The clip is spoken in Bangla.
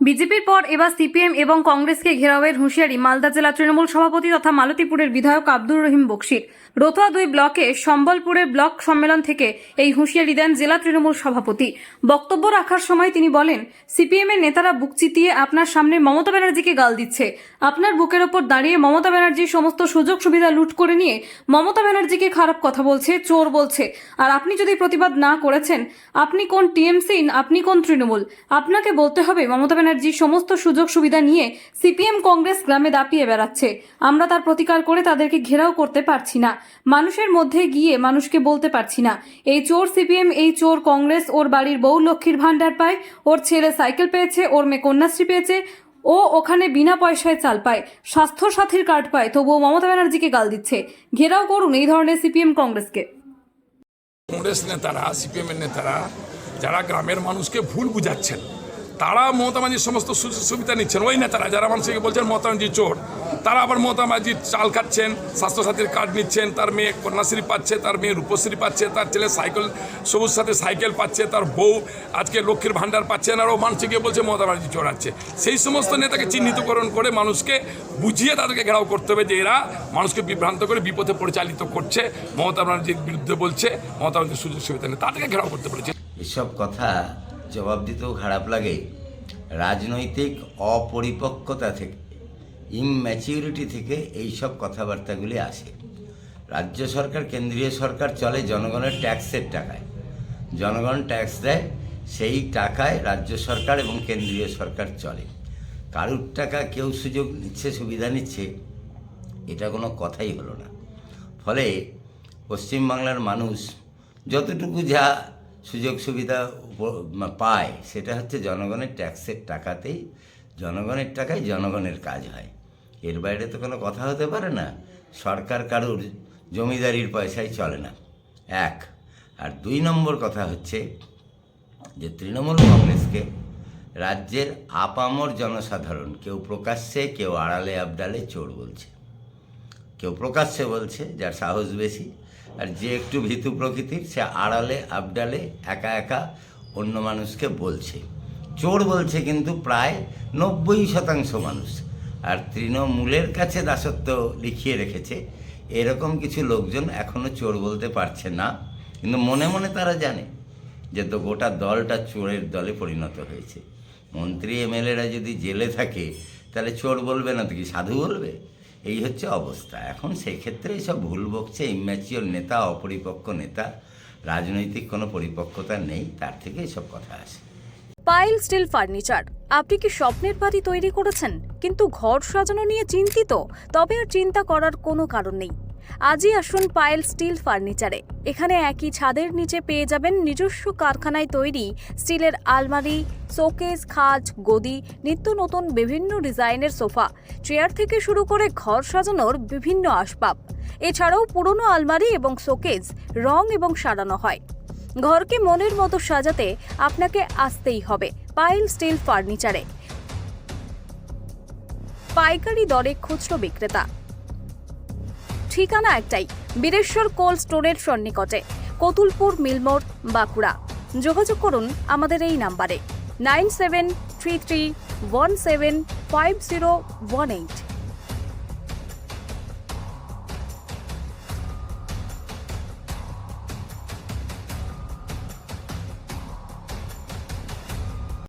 বিজেপির পর এবার সিপিএম এবং কংগ্রেসকে ঘেরাওয়ের হুঁশিয়ারি মালদা জেলা তৃণমূল সভাপতি তথা মালতীপুরের বিধায়ক আব্দুর রহিম বক্সির। রতুয়া 2 ব্লকে সম্বলপুরের ব্লক সম্মেলন থেকে এই হুঁশিয়ারি দেন জেলা তৃণমূল সভাপতি। বক্তব্য রাখার সময় তিনি বলেন, সিপিএম এর নেতারা বুক চিতিয়ে আপনার সামনে মমতা ব্যানার্জিকে গাল দিচ্ছে। আপনার বুকের ওপর দাঁড়িয়ে মমতা ব্যানার্জি সমস্ত সুযোগ সুবিধা লুট করে নিয়ে মমতা ব্যানার্জিকে খারাপ কথা বলছে, চোর বলছে। আর আপনি যদি প্রতিবাদ না করেছেন, আপনি কোন টিএমসি, আপনি কোন তৃণমূল? আপনাকে বলতে হবে মমতা ব্যানার্জি সমস্ত সুযোগ সুবিধা নিয়ে সিপিএম কংগ্রেস গ্রামে দাপিয়ে বেড়াচ্ছে। আমরা তার প্রতিকার করে তাদেরকে ঘেরাও করতে পারছি না, মানুষের মধ্যে গিয়ে মানুষকে বলতে পারছি না এই চোর সিপিএম, এই চোর কংগ্রেস। ওর বাড়ির বউ লক্ষ্মীর ভান্ডার পায়, ওর ছেলে সাইকেল পেয়েছে, ওর মেয়ে কন্যাশ্রী পেয়েছে, ও ওখানে বিনা পয়সায় চাল পায়, স্বাস্থ্য সাথীর কার্ড পায়, তবুও মমতা ব্যানার্জিকে গাল দিচ্ছে। ঘেরাও করুন এই ধরনের সিপিএম কংগ্রেসকে। কংগ্রেস নেতারা, সিপিএম এর নেতারা যারা গ্রামের মানুষকে ভুল বুঝাচ্ছেন, তারা মমতা ব্যানার্জির সমস্ত সুযোগ সুবিধা নিচ্ছেন। ওই নেতারা যারা মানুষকে বলছেন মমতা ব্যানার্জি চোর, তারা আবার মমতা ব্যানার্জির চাল খাচ্ছেন, স্বাস্থ্যসাথীর কার্ড নিচ্ছেন, তার মেয়ে কন্যাশ্রী পাচ্ছে, তার মেয়ে রূপশ্রী পাচ্ছে, তার ছেলে সাইকেল সবুজ সাথে সাইকেল পাচ্ছে, তার বউ আজকে লক্ষ্মীর ভান্ডার পাচ্ছেন, আর ও মানুষকে বলছে মমতা ব্যানার্জি চোরাচ্ছে। সেই সমস্ত নেতাকে চিহ্নিতকরণ করে মানুষকে বুঝিয়ে তাদেরকে ঘেরাও করতে হবে যে এরা মানুষকে বিভ্রান্ত করে বিপথে পরিচালিত করছে, মমতা ব্যানার্জির বিরুদ্ধে বলছে, মমতা ব্যানার্জির সুযোগ সুবিধা নেই, তাদেরকে ঘেরাও করতে বলেছে। এসব কথা জবাব দিতেও খারাপ লাগে। রাজনৈতিক অপরিপক্কতা থেকে, ইমম্যাচিউরিটি থেকে এইসব কথাবার্তাগুলি আসে। রাজ্য সরকার, কেন্দ্রীয় সরকার চলে জনগণের ট্যাক্সের টাকায়। জনগণ ট্যাক্স দেয়, সেই টাকায় রাজ্য সরকার এবং কেন্দ্রীয় সরকার চলে। কারুর টাকা কেউ সুযোগ নিচ্ছে, সুবিধা নিচ্ছে, এটা কোনো কথাই হলো না। ফলে পশ্চিমবাংলার মানুষ যতটুকু যা সুযোগ সুবিধা পায় সেটা হচ্ছে জনগণের ট্যাক্সের টাকাতেই, জনগণের টাকায় জনগণের কাজ হয়। এর বাইরে তো কোনো কথা হতে পারে না। সরকার কারুর জমিদারির পয়সায় চলে না, 1। আর 2 নম্বর কথা হচ্ছে যে তৃণমূল কংগ্রেসকে রাজ্যের আপামর জনসাধারণ কেউ প্রকাশ্যে, কেউ আড়ালে আবডালে চোর বলছে। কেউ প্রকাশ্যে বলছে যার সাহস বেশি, আর যে একটু ভীতু প্রকৃতির সে আড়ালে আবডালে একা একা অন্য মানুষকে বলছে। চোর বলছে কিন্তু প্রায় 90% মানুষ। আর তৃণমূলের কাছে দাসত্ব লিখিয়ে রেখেছে এরকম কিছু লোকজন এখনও চোর বলতে পারছে না, কিন্তু মনে মনে তারা জানে যে তো গোটা দলটা চোরের দলে পরিণত হয়েছে। মন্ত্রী এমএলএরা যদি জেলে থাকে তাহলে চোর বলবে না তো কি সাধু বলবে? এই হচ্ছে অবস্থা এখন। সেই ক্ষেত্রে সব ভুল বকছে ইম্যাচিওর নেতা, অপরিপক্ক নেতা, রাজনৈতিক কোনো পরিপক্কতা নেই, তার থেকে এসব কথা আসে। পাইল স্টিল ফার্নিচার। আপনি কি স্বপ্নের বাড়ি তৈরি করেছেন কিন্তু ঘর সাজানো নিয়ে চিন্তিত? তবে আর চিন্তা করার কোনো কারণ নেই। আজই আসুন পাইল স্টিল ফার্নিচারে। এখানে একই ছাদের নিচে পেয়ে যাবেন নিজস্ব কারখানায় তৈরি স্টিলের আলমারি, শোকেস, খাট, গদি, নিত্য নতুন বিভিন্ন ডিজাইনের সোফা, চেয়ার থেকে শুরু করে ঘর সাজানোর বিভিন্ন আসবাব। এছাড়াও পুরনো আলমারি এবং শোকেস রং এবং সারানো হয়। ঘরকে মনের মতো সাজাতে আপনাকে আসতেই হবে পাইল স্টিল ফার্নিচারে। পাইকারি দরে খুচরো বিক্রেতা। ঠিকানা একটাই, বীরেশ্বর কোল্ড স্টোরের সন্নিকটে, কতুলপুর মিলমোড়, বাঁকুড়া। যোগাযোগ করুন আমাদের এই নাম্বারে 9733175018।